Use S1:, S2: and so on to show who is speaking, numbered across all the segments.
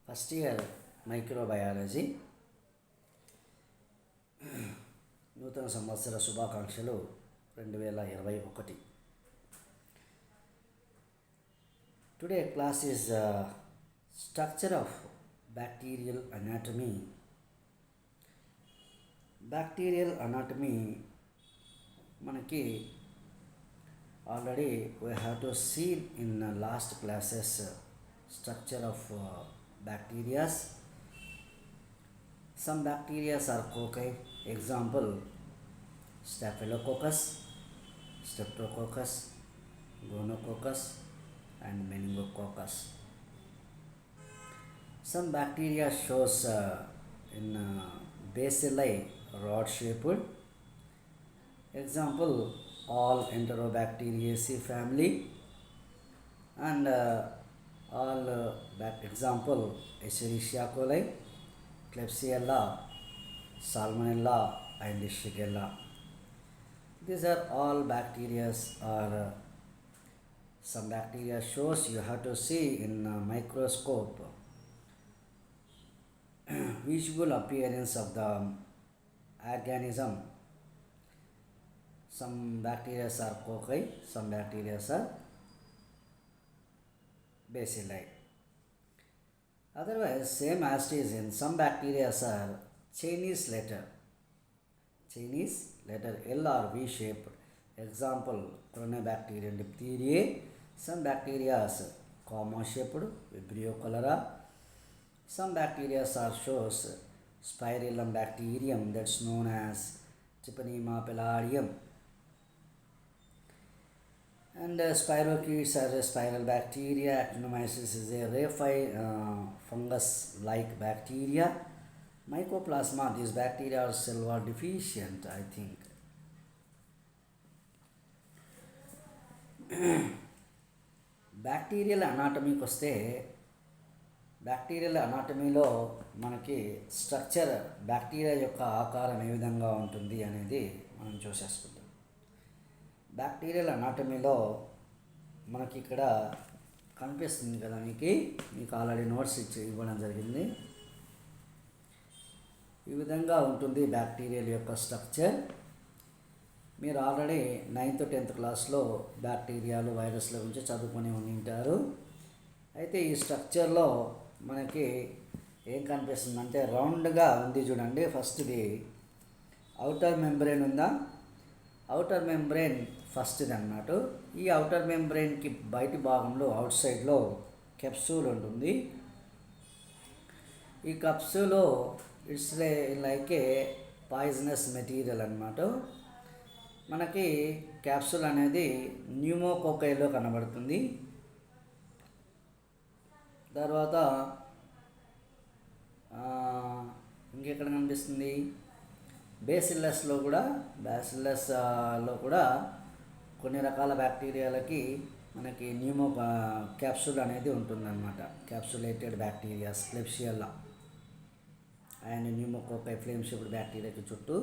S1: First year microbiology నూతన సంవత్సర శుభాకాంక్షలు 2021. Today class is structure of bacterial anatomy. Bacterial anatomy మనకి already we have to see in last classes structure of bacteria. Some bacteria are cocci. Example: Staphylococcus, Streptococcus, Gonococcus, and Meningococcus. Some bacteria shows in bacilli rod shaped. Example: all Enterobacteriaceae family and all example Escherichia coli, Klebsiella, Salmonella, and Shigella. These are all bacteria or some bacteria shows you have to see in a microscope visual appearance of the organism. Some bacteria are cocci, some bacteria are bacilli. Otherwise, same as it is in some bacteria are Chinese letter L or V shaped. Example: Corynebacterium diphtheriae. Some bacteria are comma shaped, Vibrio cholera. Some bacteria are shows Spirillum bacterium, that's known as Treponema palladium. And spirochetes are a spiral bacteria. Actinomyces is a raffi fungus-like bacteria. Mycoplasma, these bacteria are cell wall deficient, I think. Bacterial అనాటమీకి వస్తే bacterial అనాటమీలో మనకి structure bacteria యొక్క ఆకారం ఏ విధంగా ఉంటుంది అనేది మనం చూసేసుకుందాం. Bacterial అనాటమీలో మనకి ఇక్కడ కనిపిస్తుంది కదా, మీకు ఆల్రెడీ నోట్స్ ఇవ్వడం జరిగింది. ఈ విధంగా ఉంటుంది బ్యాక్టీరియల్ యొక్క స్ట్రక్చర్. మీరు ఆల్రెడీ 9th 10th క్లాస్లో బ్యాక్టీరియాలు వైరస్ల గురించి చదువుకొని ఉంటారు. అయితే ఈ స్ట్రక్చర్లో మనకి ఏం కనిపిస్తుందంటే రౌండ్గా ఉంది చూడండి. ఫస్ట్ది అవుటర్ మెంబ్రెయిన్ ఉందా, అవుటర్ మెంబ్రెయిన్ ఫస్ట్ది అన్నమాట. ఈ అవుటర్ మెంబ్రెయిన్కి బయటి భాగంలో అవుట్ సైడ్లో కెప్సూల్ ఉంటుంది. ఈ కెప్సూల్లో it's like a poisonous material అన్నమాట. మనకి క్యాప్సూల్ అనేది న్యూమోకోకైలో కనబడుతుంది. తర్వాత ఇంకెక్కడ కనిపిస్తుంది, బ్యాసిల్లస్లో కూడా కొన్ని రకాల బ్యాక్టీరియాలకి మనకి క్యాప్సూల్ అనేది ఉంటుందన్నమాట. క్యాప్సులేటెడ్ బ్యాక్టీరియాస్, క్లెబ్సియల్లా అండ్ న్యూమోకోకై ఫ్లేమ్ షేప్డ్ బ్యాక్టీరియాకి చుట్టూ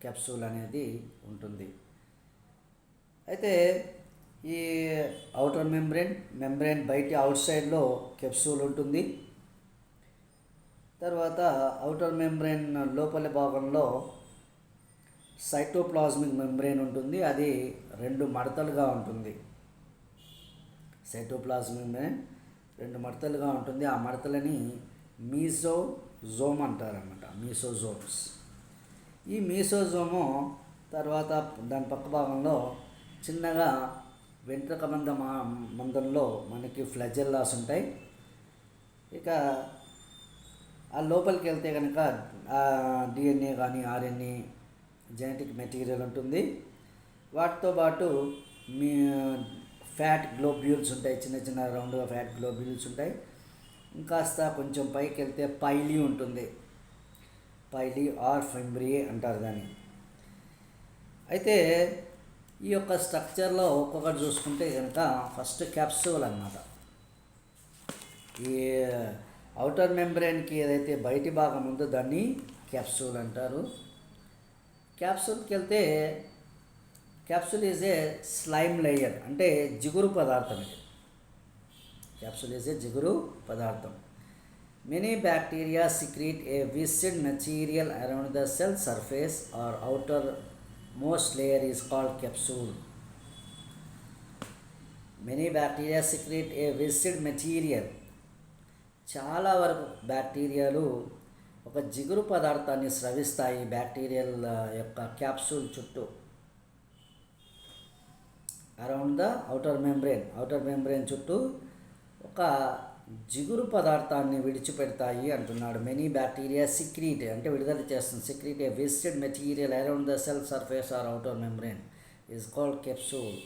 S1: క్యాప్సూల్ అనేది ఉంటుంది. అయితే ఈ అవుటర్ మెంబ్రెయిన్ బయట అవుట్ సైడ్లో కెప్సూల్ ఉంటుంది. తర్వాత అవుటర్ మెంబ్రెయిన్ లోపలి భాగంలో సైటోప్లాజ్మిక్ మెంబ్రెయిన్ ఉంటుంది. అది 2 మడతలుగా ఉంటుంది. సైటోప్లాజ్మిక్ మెంబ్రెయిన్ 2 మడతలుగా ఉంటుంది. ఆ మడతలని మీసోజోమ్ అంటారన్నమాట, మీసోజోమ్స్. ఈ మీసోజోము తర్వాత దాని పక్క భాగంలో చిన్నగా వెంట్రుక మందంలో మనకి ఫ్లాజెల్లాస్ ఉంటాయి. ఇక ఆ లోపలికి వెళ్తే కనుక డిఎన్ఏ కానీ ఆర్ఎన్ఏ జెనెటిక్ మెటీరియల్ ఉంటుంది. వాటితో పాటు మీ ఫ్యాట్ గ్లోబ్యూల్స్ ఉంటాయి, చిన్న చిన్న రౌండ్గా ఫ్యాట్ గ్లోబ్యూల్స్ ఉంటాయి. ఇంకాస్త కొంచెం పైకి వెళ్తే పైలీ ఉంటుంది, పైలీ ఆర్ ఫింబ్రియే అంటారు దాన్ని. అయితే ఈ యొక్క స్ట్రక్చర్లో ఒక్కొక్కటి చూసుకుంటే కనుక ఫస్ట్ క్యాప్సూల్ అన్నమాట. ఈ అవుటర్ మెంబ్రెయిన్కి ఏదైతే బయటి భాగం ఉందో దాన్ని క్యాప్సూల్ అంటారు. క్యాప్సూల్కి వెళ్తే capsule is a slime layer, అంటే జిగురు పదార్థం. ఇది క్యాప్సూల్ ఈజ్ ఏ జిగురు పదార్థం. Many bacteria secrete a viscid material around the cell surface or outermost layer is called capsule. Many bacteria secrete a viscid material. చాలా వరకు బ్యాక్టీరియాలు ఒక జిగురు పదార్థాన్ని స్రవిస్తాయి బ్యాక్టీరియల్ యొక్క క్యాప్సూల్ చుట్టూ. అరౌండ్ ద అవుటర్ మెంబ్రెయిన్ చుట్టూ ఒక జిగురు పదార్థాన్ని విడిచిపెడతాయి అంటున్నాడు. మెనీ బ్యాక్టీరియా సిక్రీట్ అంటే విడుదల చేస్తుంది. Secrete a viscid material around the cell surface or outer membrane is called capsule.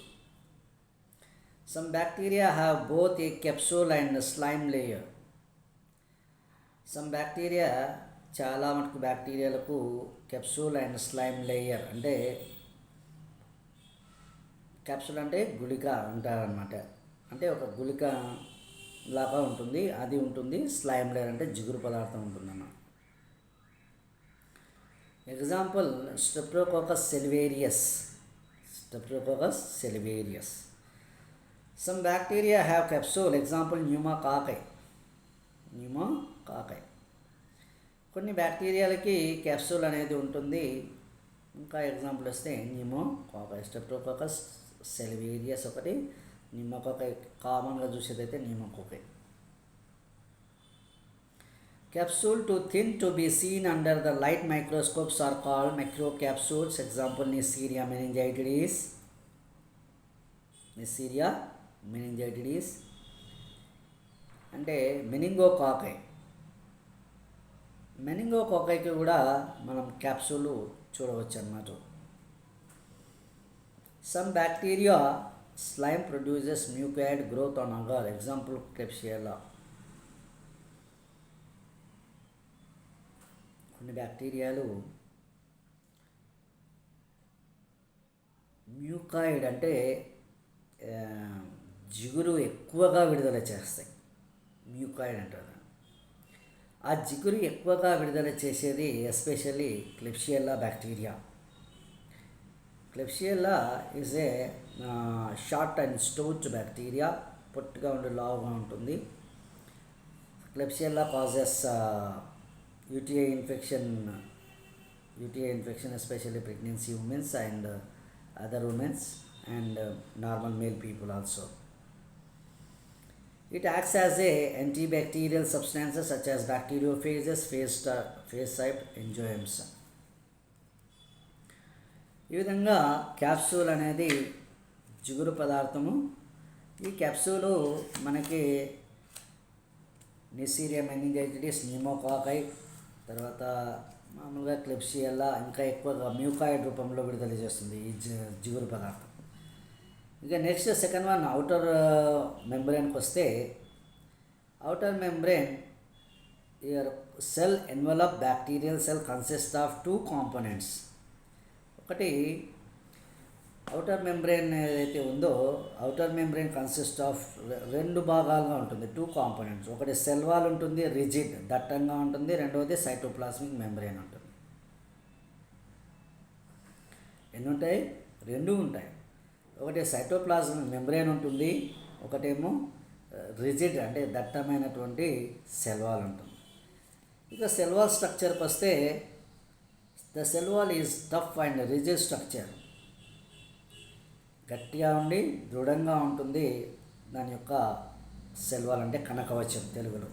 S1: Some bacteria have both a capsule and slime layer. Some bacteria చాలా మటుకు బ్యాక్టీరియాలకు కెప్సూల్ అండ్ స్లైమ్ లేయర్ అంటే capsule అంటే గుళిక అంటారనమాట. అంటే ఒక గుళిక లాగా ఉంటుంది, అది ఉంటుంది. స్లైమ్ లేయర్ అంటే జిగురు పదార్థం ఉంటుందన్నమాట. Example Streptococcus salivarius. Some bacteria have capsule. Example pneumococci. కొన్ని బ్యాక్టీరియాలకి క్యాప్సూల్ అనేది ఉంటుంది. ఇంకా ఎగ్జాంపుల్ వస్తే న్యూమోకాకై, స్ట్రెప్టోకోకస్ సెల్వేరియస్ ఒకటి, న్యూమోకాకై కామన్గా చూసేదైతే న్యూమోకాకై. Capsule too thin to be seen under the light microscopes are called macrocapsules. Example Neisseria meningitidis అంటే మెనింగోకాకైకి కూడా మనం క్యాప్సూల్ చూడవచ్చు అన్నమాట. Some bacteria slime produces mucoid growth on agar. Example Klebsiella. కొన్ని బ్యాక్టీరియాలు మ్యూకాయిడ్ అంటే జిగురు ఎక్కువగా విడుదల చేస్తాయి. మ్యూకాయిడ్ అంటారు. ఆ జిగురు ఎక్కువగా విడుదల చేసేది especially Klebsiella bacteria. Klebsiella is a short and stored bacteria. పొట్టుగా ఉండి లావుగా ఉంటుంది. Klebsiella causes UTI infection especially pregnancy women and other women and normal male people also. It acts as a antibacterial substances such as bacteriophages, phage-type enzymes. ఈ విధంగా capsule అనేది జిగురు పదార్థము. ఈ క్యాప్సూలు మనకి నెస్సీరియా మెనింజైటిస్, న్యూమోకాకై, తర్వాత మామూలుగా క్లెబ్సియల్లా ఇంకా ఎక్కువగా మ్యూకాయిడ్ రూపంలో విడుదల చేస్తుంది ఈ జిగురు పదార్థం. ఇక నెక్స్ట్ సెకండ్ వన్ అవుటర్ మెంబ్రెయిన్కి వస్తే, outer membrane your cell envelope bacterial cell consists of two components. ఒకటి outer membrane ఏదైతే ఉందో outer membrane consists of రెండు భాగాలుగా ఉంటుంది, టూ కాంపోనెంట్స్. ఒకటి సెల్ వాల్ ఉంటుంది, రిజిడ్ దట్టంగా ఉంటుంది. రెండవది సైటోప్లాస్మిక్ మెంబ్రెయిన్ ఉంటుంది. ఎన్ని ఉంటాయి? రెండు ఉంటాయి. ఒకటి సైటోప్లాస్మిక్ మెంబ్రెయిన్ ఉంటుంది, ఒకటేమో రిజిడ్ అంటే దట్టమైనటువంటి సెల్ వాల్ ఉంటుంది. ఇక సెల్ వాల్ స్ట్రక్చర్కి వస్తే, the cell wall is tough and rigid structure. గట్టిగా ఉండి దృఢంగా ఉంటుంది దాని యొక్క సెల్ వాల్ అంటే కనకవచం తెలుగులో.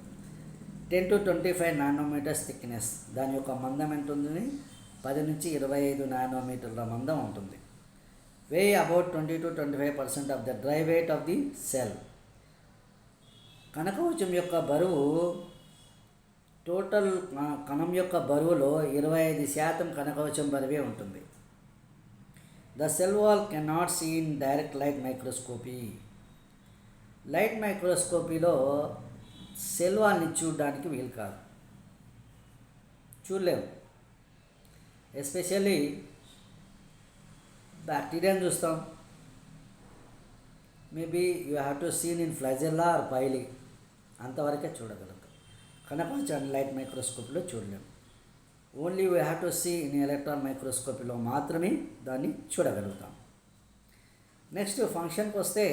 S1: 10 to 25 నానోమీటర్స్ థిక్నెస్. దాని యొక్క మందం ఎంత ఉంటుంది? 10 నుంచి 25 నానోమీటర్ల మందం ఉంటుంది. weigh about 20 to 25% of the dry weight of the cell. కనకవచం యొక్క బరువు టోటల్ కణం యొక్క బరువులో 25% కనకవచం బరువే ఉంటుంది. The cell wall cannot see in direct light microscopy. Light మైక్రోస్కోపీలో సెల్ వాల్ని చూడడానికి వీలు కాదు, చూడలేము. ఎస్పెషల్లీ బ్యాక్టీరియాని చూస్తాం, maybe you have to seen in flagella or pili, అంతవరకే చూడగలుగుతాం. కనకవచాన్ని లైట్ మైక్రోస్కోపీలో చూడలేము. Only we have to see in electron మైక్రోస్కోపీలో మాత్రమే దాన్ని చూడగలుగుతాం. నెక్స్ట్ ఫంక్షన్కి వస్తే,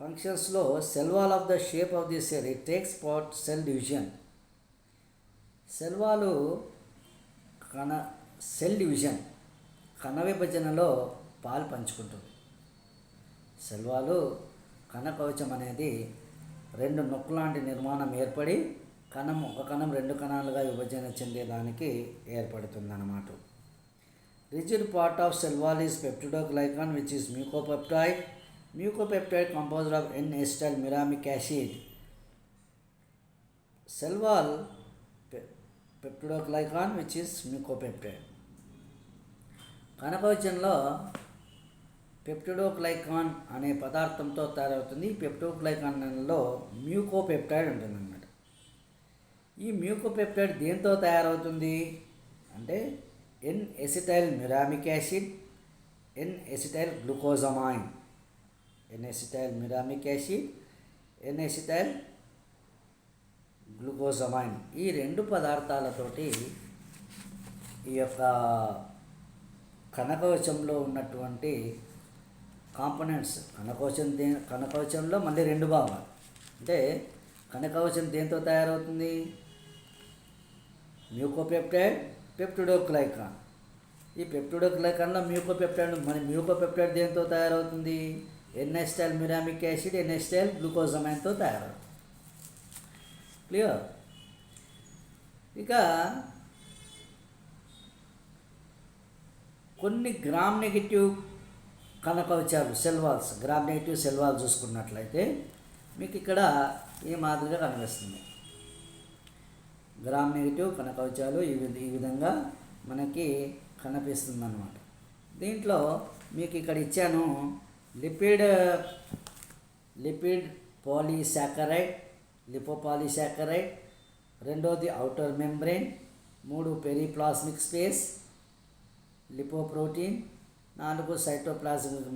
S1: ఫంక్షన్స్లో cell wall of the shape of the cell it takes part cell division. Cell wall cell division కణ విభజనలో పాలు పంచుకుంటుంది. సెల్ వాలు కణ కవచం అనేది రెండు నొక్కు లాంటి నిర్మాణం ఏర్పడి ఒక కణం రెండు కణాలుగా విభజన చెందేదానికి ఏర్పడుతుందన్నమాట. Rigid part of cell wall is peptidoglycan which is mucopeptide. Mucopeptide composed of N-acetyl-muramic acid. Cell wall peptidoglycan which is mucopeptide. కణకవచంలో పెప్టిడోగ్లైకాన్ అనే పదార్థంతో తయారవుతుంది. ఈ పెప్టిడోగ్లైకాన్లో మ్యూకోపెప్టైడ్ ఉంటుందన్నమాట. ఈ మ్యూకోపెప్టైడ్ దేంతో తయారవుతుంది అంటే N-acetyl-muramic acid, N-acetyl-glucosamine, N-acetyl-muramic acid, N-acetyl-glucosamine ఈ రెండు పదార్థాలతోటి ఈ యొక్క కణకవచంలో ఉన్నటువంటి కాంపోనెంట్స్ కణకవచంలో మళ్ళీ రెండు భాగాలు అంటే కణకవచం దేంతో తయారవుతుంది మ్యూకోపెప్టైడ్, పెప్టిడోగ్లైకాన్. ఈ పెప్టిడోగ్లైకాన్లో మ్యూకోపెప్టైడ్ మ్యూకోపెప్టైడ్ దేంతో తయారవుతుంది N-acetyl-muramic acid, N-acetyl-glucosamine తయారవుతుంది. క్లియర్. ఇక కొన్ని గ్రామ్ నెగిటివ్ కణకవచాలు cell walls, Gram negative cell wall చూసుకున్నట్లయితే మీకు ఇక్కడ ఈ మాదిరిగా కనిపిస్తుంది. గ్రామ్ నెగిటివ్ కణకవచాలు ఈ విధంగా మనకి కనిపిస్తుంది అన్నమాట. దీంట్లో మీకు ఇక్కడ ఇచ్చాను లిపిడ్ పాలీసాకరైడ్, లిపోపాలీసాకరైడ్, రెండోది outer membrane, 3 periplasmic space, lipoprotein, 4 cytoplasmic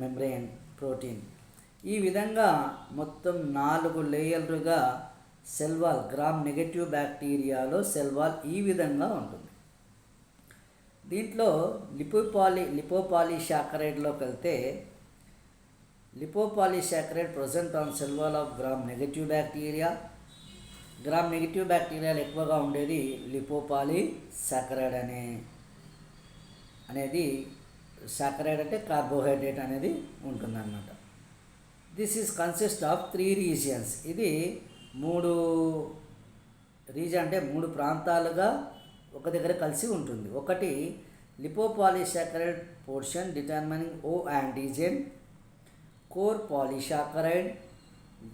S1: membrane protein. ఈ విధంగా మొత్తం 4 లేయర్లుగా సెల్ వాల్ గ్రామ్ నెగటివ్ బ్యాక్టీరియాలో సెల్ వాల్ ఈ విధంగా ఉంటుంది. దీంట్లో లిపోపాలీసాకరైడ్లోకి వెళ్తే lipopolysaccharide present on cell wall of Gram negative bacteria. Gram negative బ్యాక్టీరియాలు ఎక్కువగా ఉండేది లిపోపాలీసాకరైడ్ అనేది సాకరైడ్ అంటే కార్బోహైడ్రేట్ అనేది ఉంటుందన్నమాట. This is consist of 3 regions. ఇది 3 రీజన్ అంటే 3 ప్రాంతాలుగా ఒక దగ్గర కలిసి ఉంటుంది. ఒకటి లిపోపాలీసాకరైడ్ పోర్షన్ డిటర్మినింగ్ ఓ antigen, core polysaccharide,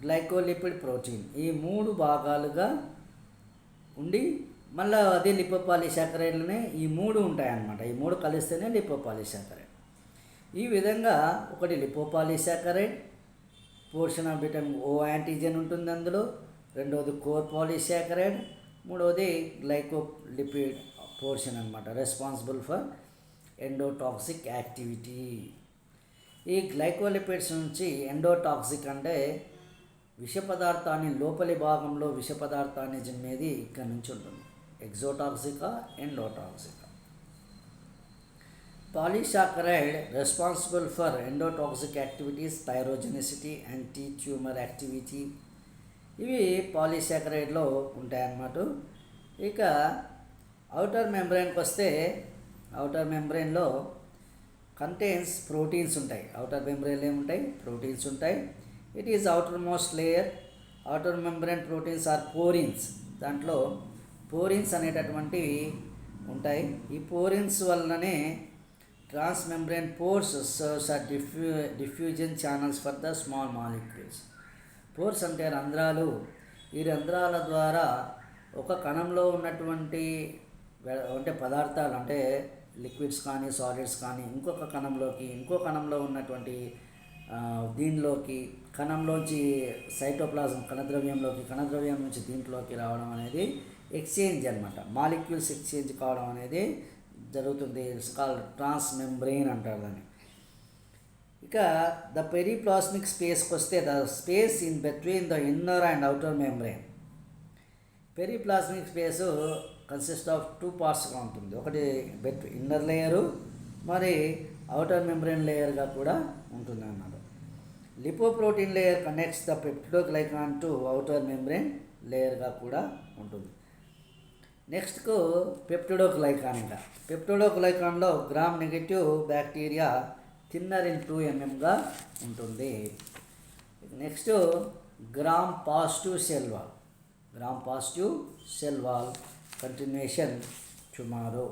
S1: glycolipid protein. ఈ 3 భాగాలుగా ఉండి మళ్ళీ అదే లిపోపాలీసాకరైడ్లోనే ఈ 3 ఉంటాయన్నమాట. ఈ 3 కలిస్తేనే లిపోపాలీసాకరైడ్. ఈ విధంగా ఒకటి lipopolysaccharide portion of vitamin O antigen ఉంటుంది అందులో, రెండవది కోర్ పాలీసాకరైడ్, మూడవది గ్లైకోలిపిడ్ పోర్షన్ అనమాట, రెస్పాన్సిబుల్ ఫర్ ఎండోటాక్సిక్ యాక్టివిటీ. ఈ గ్లైకోలిపిడ్స్ నుంచి ఎండోటాక్సిక్ అంటే విష పదార్థాన్ని లోపలి భాగంలో విష పదార్థాన్ని జిమ్మేది ఇక్కడ నుంచి ఉంటుంది. ఎగ్జోటాక్సికా ఎండోటాక్సికా. Polysaccharide responsible for endotoxic activities, pyrogenicity, anti tumour activity. ఇవి పాలీసాకరైడ్లో ఉంటాయన్నమాట. ఇక ఔటర్ మెంబ్రెయిన్కి వస్తే ఔటర్ మెంబ్రెయిన్లో కంటైన్స్ ప్రోటీన్స్ ఉంటాయి. ఔటర్ మెంబ్రెయిన్లో ఏముంటాయి ప్రోటీన్స్ ఉంటాయి. It is outermost layer. Outer membrane proteins are porins. దాంట్లో పోరిన్స్ అనేటటువంటివి ఉంటాయి. ఈ పోరిన్స్ వలననే transmembrane pores serves or diffusion channels for the small molecules. Pores అంటే రంధ్రాలు. ఈ రంధ్రాల ద్వారా ఒక కణంలో ఉన్నటువంటి అంటే పదార్థాలు అంటే లిక్విడ్స్ కానీ సాలిడ్స్ కానీ ఇంకొక కణంలో ఉన్నటువంటి దీనిలోకి కణంలోంచి సైటోప్లాజం కణద్రవ్యం నుంచి దీంట్లోకి రావడం అనేది ఎక్స్చేంజ్ అనమాట. మాలిక్యూల్స్ ఎక్స్చేంజ్ కావడం అనేది జరుగుతుంది. ఇట్స్ కాల్డ్ ట్రాన్స్ మెంబ్రెయిన్ అంటారు దాన్ని. ఇక ద పెరిప్లాస్మిక్ స్పేస్కి వస్తే the space in between the inner and outer membrane. Periplasmic space consist of 2 పార్ట్స్గా ఉంటుంది. ఒకటి ఇన్నర్ లేయరు, మరి అవుటర్ మెంబ్రెయిన్ లేయర్గా కూడా ఉంటుంది అన్నమాట. Lipoprotein layer connects the peptidoglycan to outer membrane లేయర్గా కూడా ఉంటుంది. నెక్స్ట్కు పెప్టిడోగ్లైకాన్. ఇంకా పెప్టిడోగ్లైకాన్లో Gram negative bacteria thinner in 2 mm ఉంటుంది. Next Gram positive cell wall. Continuation tomorrow.